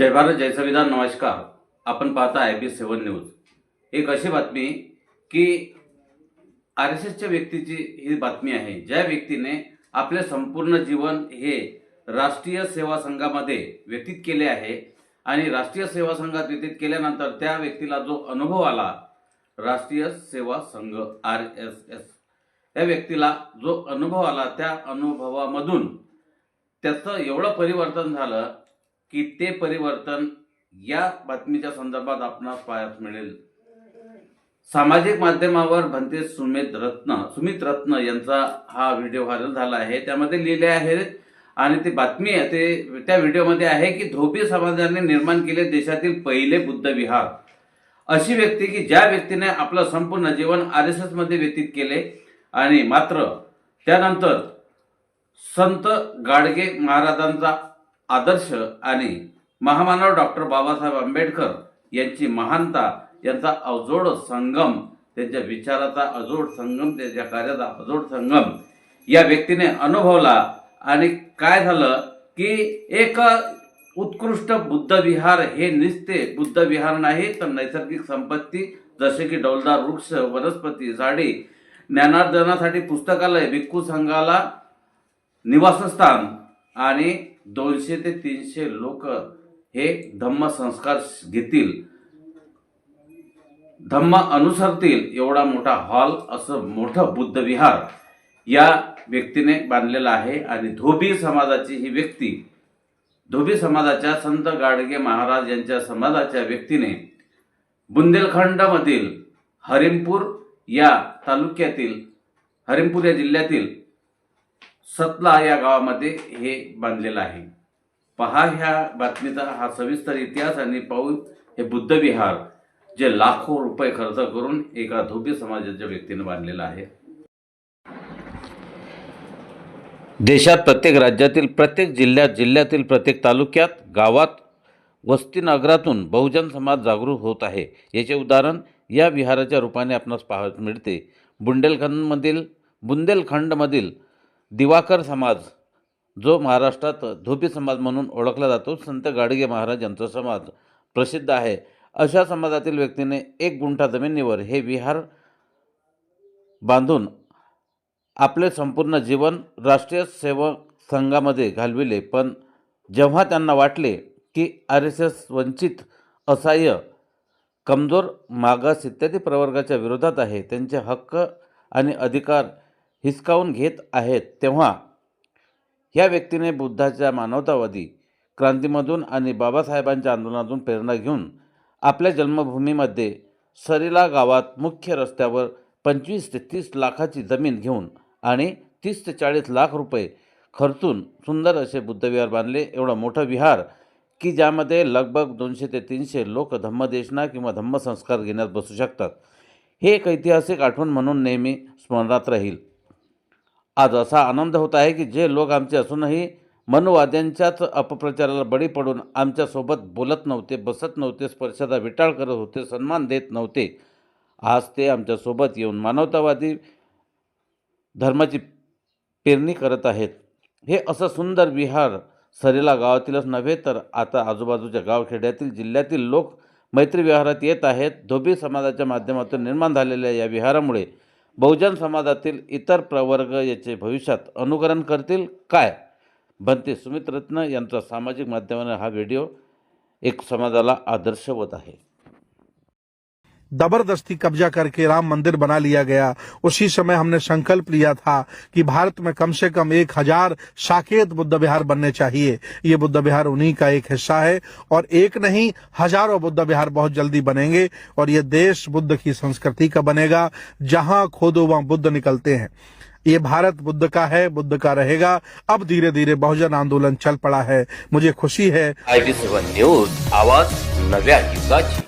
जय भारत जय संविधान. नमस्कार. आपण पाहता IB7 न्यूज. एक अशी बातमी की RSSच्या व्यक्तीची ही बातमी आहे, ज्या व्यक्तीने आपले संपूर्ण जीवन हे राष्ट्रीय सेवा संघामध्ये व्यतीत केले आहे आणि राष्ट्रीय सेवा संघात व्यतीत केल्यानंतर त्या व्यक्तीला जो अनुभव आला, राष्ट्रीय सेवा संघ RSS, त्या व्यक्तीला जो अनुभव आला त्या अनुभवामधून त्याचं एवढं परिवर्तन झालं की ते परिवर्तन या बातमीच्या संदर्भात आपणास पाहायला मिळेल. सामाजिक माध्यमावर भंते सुमित रत्न यांचा हा व्हिडिओ व्हायरल झाला आहे. त्यामध्ये लिहिले आहे आणि ती बातमी आहे त्या व्हिडिओमध्ये आहे की धोबी समाजाने निर्माण केले देशातील पहिले बुद्ध विहार. अशी व्यक्ती की ज्या व्यक्तीने आपलं संपूर्ण जीवन RSS मध्ये व्यतीत केले आणि मात्र त्यानंतर संत गाडगे महाराजांचा आदर्श आणि महामानव डॉक्टर बाबासाहेब आंबेडकर यांची महानता यांचा अजोड संगम, त्यांच्या विचाराचा अजोड संगम, त्यांच्या कार्याचा अजोड संगम या व्यक्तीने अनुभवला. आणि काय झालं की एक उत्कृष्ट बुद्ध विहार हे निस्ते बुद्ध विहार नाही तर नैसर्गिक संपत्ती जसे की डौलदार वृक्ष, वनस्पती, झाडी, ज्ञानार्जनासाठी पुस्तकालय, भिक्खू संघाला निवासस्थान आणि 200 ते 300 लोक हे धम्म संस्कार घेतील, धम्म अनुसरतील एवढा मोठा हॉल, असं मोठं बुद्ध विहार या व्यक्तीने बांधलेला आहे. आणि धोबी समाजाची ही व्यक्ती, धोबी समाजाच्या संत गाडगे महाराज यांच्या समाजाच्या व्यक्तीने बुंदेलखंडमधील हरिमपूर या तालुक्यातील, हरिमपूर या जिल्ह्यातील सतला या गावामध्ये हे बांधलेलं आहे. पहा ह्या बातमीचा हा सविस्तर इतिहास आणि पाहू हे बुद्ध विहार जे लाखो रुपये खर्च करून एका धोबी समाजाच्या व्यक्तीने बांधलेलं आहे. देशात प्रत्येक राज्यातील प्रत्येक जिल्ह्यातील प्रत्येक तालुक्यात, गावात, वस्तीनगरातून बहुजन समाज जागरूक होत आहे. याचे उदाहरण या विहाराच्या रूपाने आपणास पाहायला मिळते. बुंदेलखंडमधील दिवाकर समाज, जो महाराष्ट्रात धोबी समाज म्हणून ओळखला जातो, संत गाडगे महाराज यांचा समाज प्रसिद्ध आहे. अशा समाजातील व्यक्तीने 1 गुंठा जमिनीवर हे विहार बांधून आपले संपूर्ण जीवन राष्ट्रीय सेवा संघामध्ये घालविले. पण जेव्हा त्यांना वाटले की RSS वंचित, असहाय्य, कमजोर, मागास इत्यादी प्रवर्गाच्या विरोधात आहे, त्यांचे हक्क आणि अधिकार हिसकावून घेत आहेत, तेव्हा ह्या व्यक्तीने बुद्धाच्या मानवतावादी क्रांतीमधून आणि बाबासाहेबांच्या आंदोलनातून प्रेरणा घेऊन आपल्या जन्मभूमीमध्ये सरीला गावात मुख्य रस्त्यावर 25 ते 30 लाखाची जमीन घेऊन आणि 30 ते 40 लाख रुपये खर्चून सुंदर असे बुद्धविहार बांधले. एवढा मोठा विहार की ज्यामध्ये लगभग 200 ते 300 लोक धम्मदेशना किंवा धम्मसंस्कार घेण्यास बसू शकतात. हे एक ऐतिहासिक आठवण म्हणून नेहमी स्मरणात राहील. आज असा आनंद होत आहे की जे लोक आमचे असूनही मनुवाद्यांच्याच अपप्रचाराला बळी पडून आमच्यासोबत बोलत नव्हते, बसत नव्हते, स्पर्शाचा विटाळ करत होते, सन्मान देत नव्हते, आज ते आमच्यासोबत येऊन मानवतावादी धर्माची पेरणी करत आहेत. हे असं सुंदर विहार सरीला गावातीलच नव्हे तर आता आजूबाजूच्या गावखेड्यातील, जिल्ह्यातील लोक मैत्री विहारात येत आहेत. धोबी समाजाच्या माध्यमातून निर्माण झालेल्या या विहारामुळे बहुजन समाजातील इतर प्रवर्ग याचे भविष्यात अनुकरण करतील काय? भंते सुमित रत्न यांचा सामाजिक माध्यमाने हा व्हिडिओ एक समाजाला आदर्शवत आहे. जबरदस्ती कब्जा करके राम मंदिर बना लिया गया, उसी समय हमने संकल्प लिया था कि भारत में कम से कम 1000 साकेत बुद्ध विहार बनने चाहिए. ये बुद्ध विहार उन्हीं का एक हिस्सा है और एक नहीं हजारों बुद्ध विहार बहुत जल्दी बनेंगे और ये देश बुद्ध की संस्कृति का बनेगा. जहां खोदो वहां बुद्ध निकलते हैं. ये भारत बुद्ध का है, बुद्ध का रहेगा. अब धीरे धीरे बहुजन आंदोलन चल पड़ा है. मुझे खुशी है. IB7 न्यूज, आवाज नव्या युगाची.